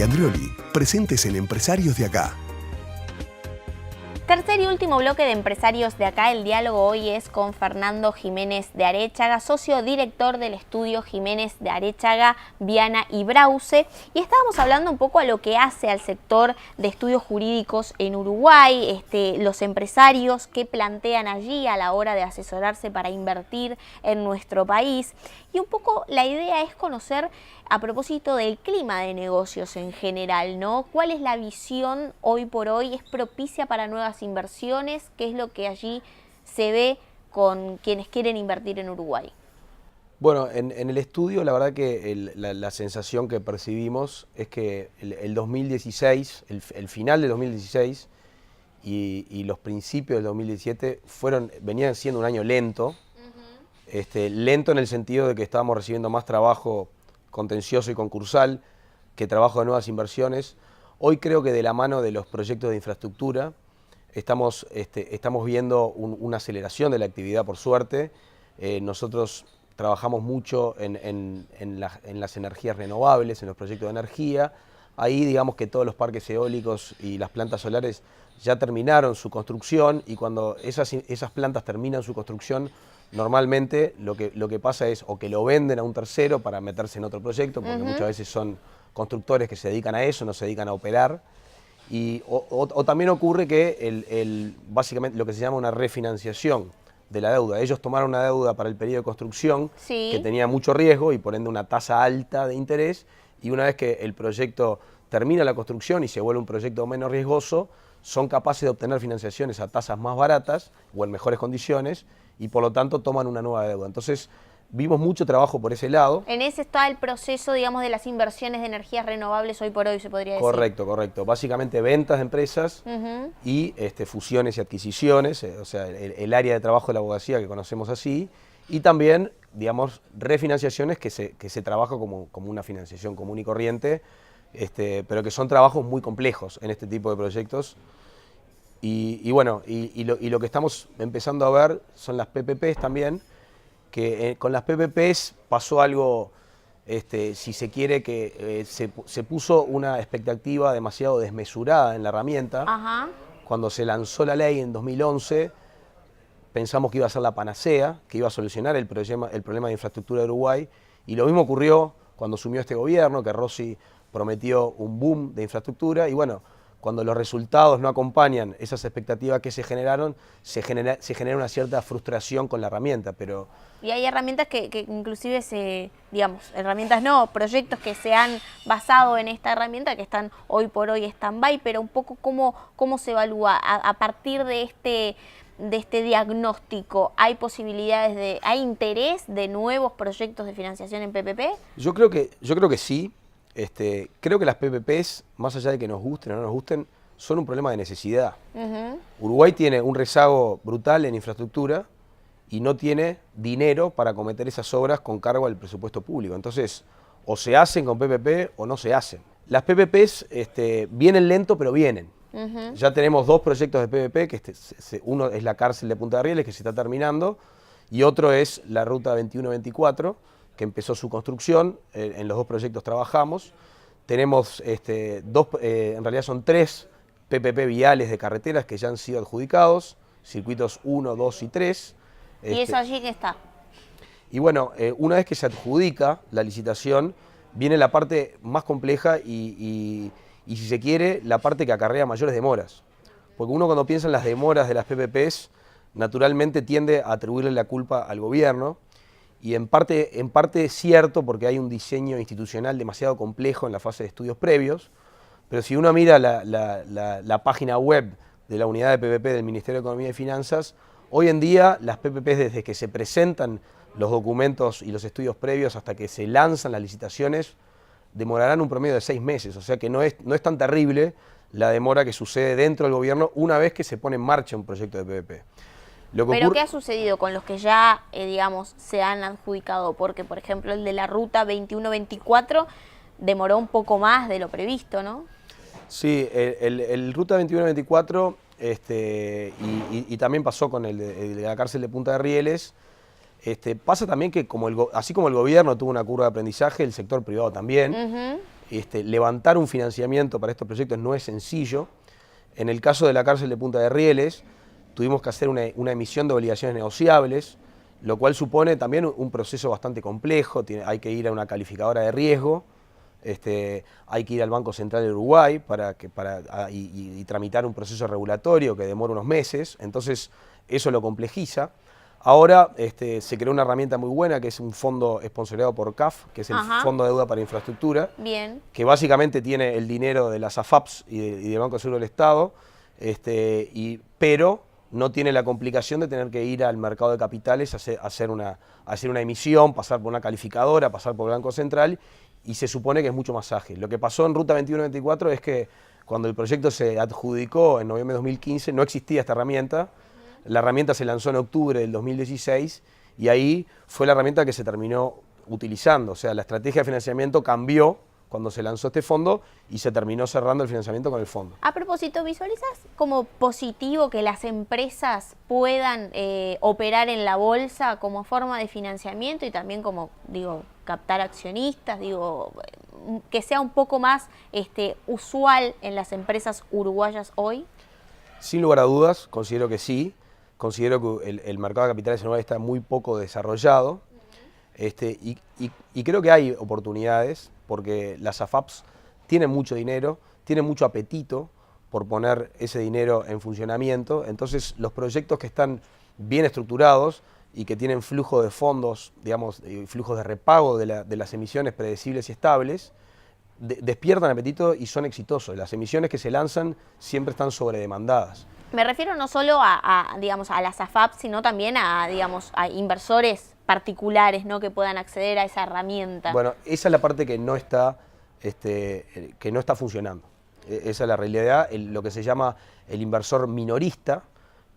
Andrioli, presentes en Empresarios de Acá. Tercer y último bloque de Empresarios de Acá. El diálogo hoy es con Fernando Jiménez de Arechaga, socio director del estudio Jiménez de Arechaga, Viana y Brause. Y estábamos hablando un poco a lo que hace al sector de estudios jurídicos en Uruguay, los empresarios que plantean allí a la hora de asesorarse para invertir en nuestro país. Y un poco la idea es conocer, a propósito del clima de negocios en general, ¿no? ¿Cuál es la visión hoy por hoy? ¿Es propicia para nuevas inversiones? ¿Qué es lo que allí se ve con quienes quieren invertir en Uruguay? Bueno, en el estudio la verdad que la sensación que percibimos es que el 2016, el final del 2016 y los principios del 2017 venían siendo un año lento. Lento en el sentido de que estábamos recibiendo más trabajo contencioso y concursal que trabajo de nuevas inversiones. Hoy creo que de la mano de los proyectos de infraestructura estamos viendo una aceleración de la actividad, por suerte. Nosotros trabajamos mucho en las energías renovables, en los proyectos de energía. Ahí digamos que todos los parques eólicos y las plantas solares ya terminaron su construcción, y cuando esas plantas terminan su construcción, normalmente lo que pasa es o que lo venden a un tercero para meterse en otro proyecto, porque muchas veces son constructores que se dedican a eso, no se dedican a operar. O también ocurre que básicamente lo que se llama una refinanciación de la deuda. Ellos tomaron una deuda para el periodo de construcción que tenía mucho riesgo y por ende una tasa alta de interés, y una vez que el proyecto termina la construcción y se vuelve un proyecto menos riesgoso, son capaces de obtener financiaciones a tasas más baratas o en mejores condiciones, y por lo tanto toman una nueva deuda. Entonces vimos mucho trabajo por ese lado. En ese está el proceso, digamos, de las inversiones de energías renovables hoy por hoy, se podría decir. Correcto. Básicamente ventas de empresas y fusiones y adquisiciones, o sea, el área de trabajo de la abogacía que conocemos así, y también, digamos, refinanciaciones que se trabaja como una financiación común y corriente, pero que son trabajos muy complejos en este tipo de proyectos. Y lo que estamos empezando a ver son las PPPs también, que con las PPPs pasó algo, si se quiere, que se puso una expectativa demasiado desmesurada en la herramienta. Cuando se lanzó la ley en 2011, pensamos que iba a ser la panacea, que iba a solucionar el problema de infraestructura de Uruguay, y lo mismo ocurrió cuando asumió este gobierno, que Rossi prometió un boom de infraestructura, y bueno, cuando los resultados no acompañan esas expectativas que se generaron, se genera una cierta frustración con la herramienta. Y hay herramientas que inclusive proyectos que se han basado en esta herramienta que están hoy por hoy stand-by, pero un poco cómo se evalúa a partir de este diagnóstico. ¿Hay hay interés de nuevos proyectos de financiación en PPP? Yo creo que sí. Creo que las PPPs, más allá de que nos gusten o no nos gusten, son un problema de necesidad. Uruguay tiene un rezago brutal en infraestructura y no tiene dinero para acometer esas obras con cargo al presupuesto público. Entonces, o se hacen con PPP o no se hacen. Las PPPs vienen lento, pero vienen. Ya tenemos 2 proyectos de PPP, que uno es la cárcel de Punta de Rieles, que se está terminando, y otro es la ruta 21-24, que empezó su construcción. En los 2 proyectos trabajamos. Tenemos en realidad son 3 PPP viales de carreteras que ya han sido adjudicados, circuitos 1, 2 y 3. ¿Y eso allí qué está? Y bueno, una vez que se adjudica la licitación, viene la parte más compleja y si se quiere, la parte que acarrea mayores demoras. Porque uno, cuando piensa en las demoras de las PPPs, naturalmente tiende a atribuirle la culpa al gobierno. Y en parte es cierto, porque hay un diseño institucional demasiado complejo en la fase de estudios previos, pero si uno mira la página web de la unidad de PPP del Ministerio de Economía y Finanzas, hoy en día las PPPs, desde que se presentan los documentos y los estudios previos hasta que se lanzan las licitaciones, demorarán un promedio de 6 meses, o sea que no es tan terrible la demora que sucede dentro del gobierno una vez que se pone en marcha un proyecto de PPP. ¿Pero qué ha sucedido con los que ya, se han adjudicado? Porque, por ejemplo, el de la ruta 21-24 demoró un poco más de lo previsto, ¿no? Sí, el ruta 21-24 y también pasó con el de la cárcel de Punta de Rieles. Pasa también que así como el gobierno tuvo una curva de aprendizaje, el sector privado también. levantar un financiamiento para estos proyectos no es sencillo. En el caso de la cárcel de Punta de Rieles, tuvimos que hacer una emisión de obligaciones negociables, lo cual supone también un proceso bastante complejo. Hay que ir a una calificadora de riesgo, hay que ir al Banco Central de Uruguay y tramitar un proceso regulatorio que demora unos meses, entonces eso lo complejiza. Ahora se creó una herramienta muy buena que es un fondo esponsoreado por CAF, que es el Fondo de Deuda para Infraestructura, que básicamente tiene el dinero de las AFAPs y del Banco Seguro del Estado, pero no tiene la complicación de tener que ir al mercado de capitales a hacer una emisión, pasar por una calificadora, pasar por el Banco Central, y se supone que es mucho más ágil. Lo que pasó en Ruta 21-24 es que cuando el proyecto se adjudicó en noviembre de 2015 no existía esta herramienta. La herramienta se lanzó en octubre del 2016 y ahí fue la herramienta que se terminó utilizando. O sea, la estrategia de financiamiento cambió cuando se lanzó este fondo y se terminó cerrando el financiamiento con el fondo. A propósito, ¿visualizas como positivo que las empresas puedan operar en la bolsa como forma de financiamiento y también como, captar accionistas, que sea un poco más usual en las empresas uruguayas hoy? Sin lugar a dudas, considero que sí. Considero que el mercado de capitales en Uruguay está muy poco desarrollado, y creo que hay oportunidades porque las AFAPs tienen mucho dinero, tienen mucho apetito por poner ese dinero en funcionamiento. Entonces los proyectos que están bien estructurados y que tienen flujo de fondos, flujos de repago de las emisiones predecibles y estables, despiertan apetito y son exitosos. Las emisiones que se lanzan siempre están sobredemandadas. Me refiero no solo a las AFAP, sino también a inversores particulares, ¿no?, que puedan acceder a esa herramienta. Bueno, esa es la parte que no está funcionando. Esa es la realidad. Lo que se llama el inversor minorista,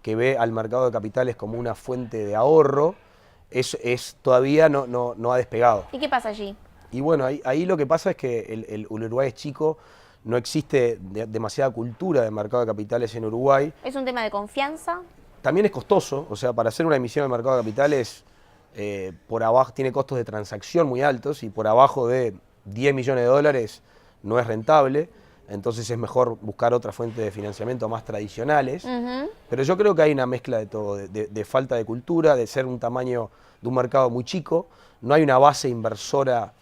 que ve al mercado de capitales como una fuente de ahorro, todavía no ha despegado. ¿Y qué pasa allí? Y bueno, ahí lo que pasa es que el Uruguay es chico, no existe demasiada cultura de mercado de capitales en Uruguay. ¿Es un tema de confianza? También es costoso, o sea, para hacer una emisión de mercado de capitales, por abajo tiene costos de transacción muy altos y por abajo de 10 millones de dólares no es rentable, entonces es mejor buscar otra fuente de financiamiento más tradicionales. Pero yo creo que hay una mezcla de todo, de falta de cultura, de ser un tamaño de un mercado muy chico, no hay una base inversora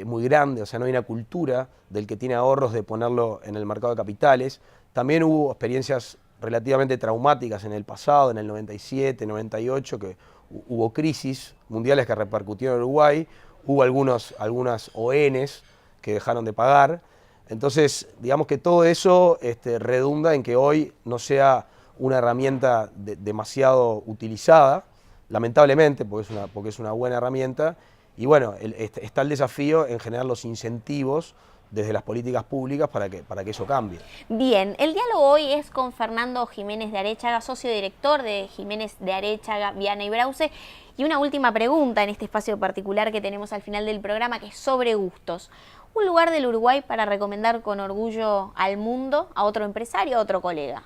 muy grande, o sea, no hay una cultura del que tiene ahorros de ponerlo en el mercado de capitales. También hubo experiencias relativamente traumáticas en el pasado, en el 97, 98, que hubo crisis mundiales que repercutieron en Uruguay, hubo algunas ONs que dejaron de pagar. Entonces, digamos que todo eso redunda en que hoy no sea una herramienta demasiado utilizada, lamentablemente, porque es una buena herramienta. Y bueno, está el desafío en generar los incentivos desde las políticas públicas para que eso cambie. Bien, el diálogo hoy es con Fernando Jiménez de Arechaga, socio director de Jiménez de Arechaga, Viana y Brause. Y una última pregunta en este espacio particular que tenemos al final del programa, que es sobre gustos. ¿Un lugar del Uruguay para recomendar con orgullo al mundo, a otro empresario, a otro colega?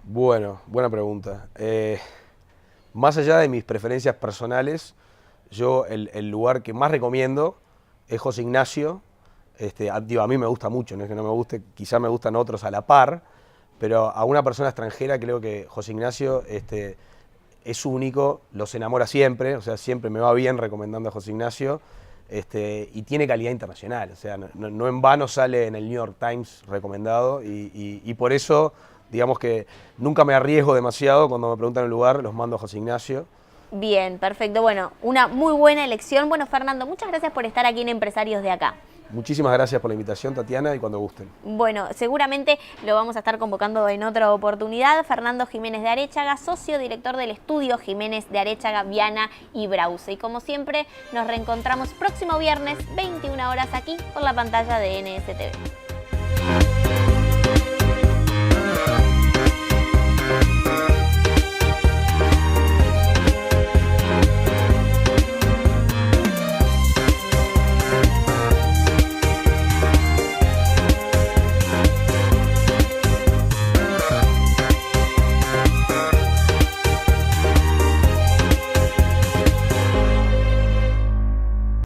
Bueno, buena pregunta. Más allá de mis preferencias personales, yo el lugar que más recomiendo es José Ignacio. A mí me gusta mucho, no es que no me guste, quizás me gustan otros a la par, pero a una persona extranjera creo que José Ignacio es único, los enamora siempre, o sea, siempre me va bien recomendando a José Ignacio, y tiene calidad internacional, o sea, no en vano sale en el New York Times recomendado, y por eso, digamos que nunca me arriesgo demasiado cuando me preguntan el lugar, los mando a José Ignacio. Bien, perfecto. Bueno, una muy buena elección. Bueno, Fernando, muchas gracias por estar aquí en Empresarios de Acá. Muchísimas gracias por la invitación, Tatiana, y cuando gusten. Bueno, seguramente lo vamos a estar convocando en otra oportunidad. Fernando Jiménez de Arechaga, socio director del estudio Jiménez de Arechaga, Viana y Brause. Y como siempre, nos reencontramos próximo viernes, 21 horas, aquí por la pantalla de NSTV.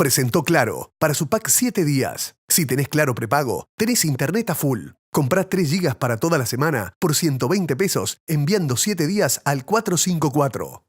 Presentó Claro, para su pack 7 días. Si tenés Claro prepago, tenés internet a full. Comprá 3 gigas para toda la semana por 120 pesos, enviando 7 días al 454.